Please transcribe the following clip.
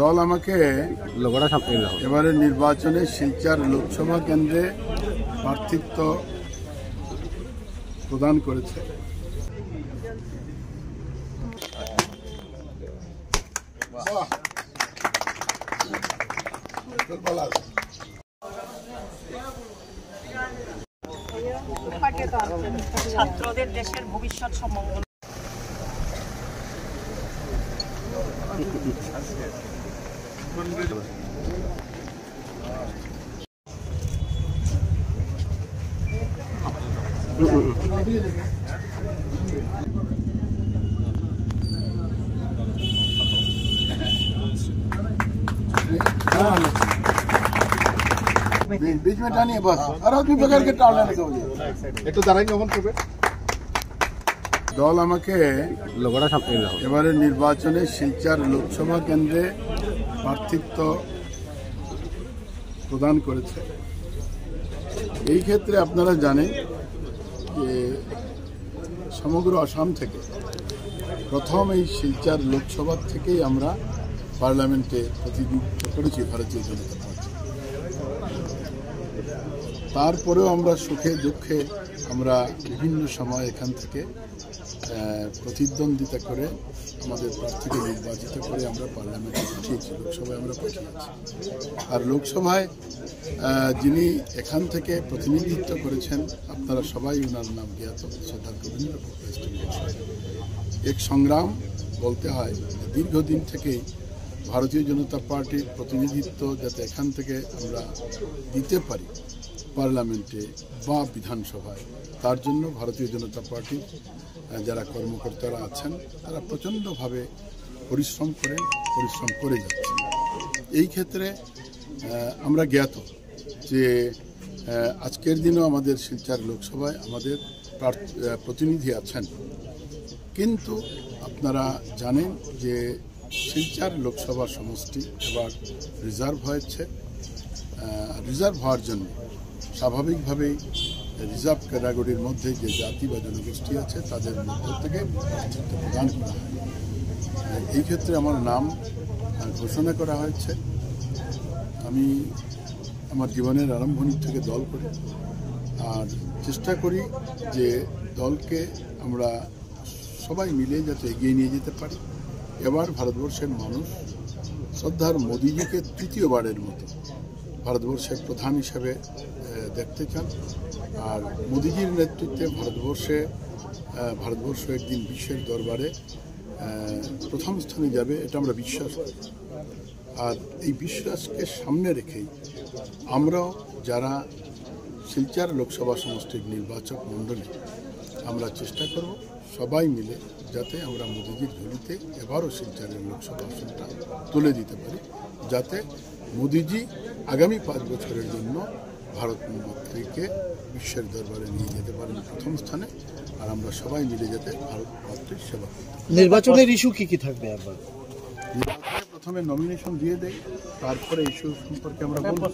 দল আমাকে এবারে নির্বাচনে শিলচর লোকসভা কেন্দ্রে প্রার্থিত্ব প্রদান করেছে। ছাত্রদের দেশের ভবিষ্যৎ সমঙ্গল। बीच में टानिए बस और आदमी बगैर के टालने लगे একটু দাঁড়াই কখন করবে। দল আমাকে এবারে নির্বাচনে শিলচর লোকসভা কেন্দ্রে প্রার্থিত্ব প্রদান করেছে। এই ক্ষেত্রে আপনারা জানেন যে সমগ্র আসাম থেকে প্রথম এই শিলচর লোকসভা থেকেই আমরা পার্লামেন্টে প্রতিনিধিত্ব করেছি ভারতীয় জনতা পার্টি। তারপরেও আমরা সুখে দুঃখে আমরা বিভিন্ন সময় এখান থেকে প্রতিদ্বন্দ্বিতা করে আমাদের প্রার্থীকে নির্বাচিত করে আমরা পার্লামেন্টে পাঠিয়েছি, লোকসভায় আমরা পাঠিয়েছি। আর লোকসভায় যিনি এখান থেকে প্রতিনিধিত্ব করেছেন আপনারা সবাই ওনার নাম জ্ঞাত, সর্দার গোবিন্দ এক সংগ্রাম বলতে হয়। দীর্ঘদিন থেকেই ভারতীয় জনতা পার্টির প্রতিনিধিত্ব যাতে এখান থেকে আমরা দিতে পারি পার্লামেন্টে বা বিধানসভায়, তার জন্য ভারতীয় জনতা পার্টির যারা কর্মকর্তারা আছেন তারা প্রচণ্ডভাবে পরিশ্রম করে যাচ্ছেন। এই ক্ষেত্রে আমরা জ্ঞাত যে আজকের দিনও আমাদের শিলচর লোকসভায় আমাদের প্রতিনিধি আছেন, কিন্তু আপনারা জানেন যে শিলচর লোকসভা সমষ্টি এবার রিজার্ভ হয়েছে। রিজার্ভ হওয়ার জন্য স্বাভাবিকভাবেই রিজার্ভ ক্যাটাগরির মধ্যে যে জাতি বা জনগোষ্ঠী আছে তাদের মধ্য থেকে প্রার্থিত্ব প্রদান করা হয়। এই ক্ষেত্রে আমার নাম ঘোষণা করা হয়েছে। আমি আমার জীবনের আরম্ভণি থেকে দল করি আর চেষ্টা করি যে দলকে আমরা সবাই মিলে যাতে এগিয়ে নিয়ে যেতে পারি। এবার ভারতবর্ষের মানুষ শ্রদ্ধার মোদিজিকে তৃতীয়বারের মতো ভারতবর্ষের প্রধান হিসেবে দেখতে চান। আর মোদিজির নেতৃত্বে ভারতবর্ষ একদিন বিশ্বের দরবারে প্রথম স্থানে যাবে, এটা আমরা বিশ্বাস করি। আর এই বিশ্বাসকে সামনে রেখেই আমরাও যারা শিলচর লোকসভা সমষ্টির নির্বাচক মণ্ডলী আমরা চেষ্টা করব সবাই মিলে যাতে আমরা মোদিজির ঝুলিতে এবারও শিলচরের লোকসভা আসনটা তুলে দিতে পারি, যাতে মোদিজি আগামী 5 বছরের জন্য ভারত মাতৃকে বিশ্বের দরবারে নিয়ে যেতে পারেন প্রথম স্থানে। আর আমরা সবাই মিলে যাতে ভারত মাতৃর সেবা করি। নির্বাচনের ইস্যু কি থাকবে? আবার প্রথমে নমিনেশন দিয়ে দেয়, তারপরে ইস্যু সম্পর্কে আমরা বলবো।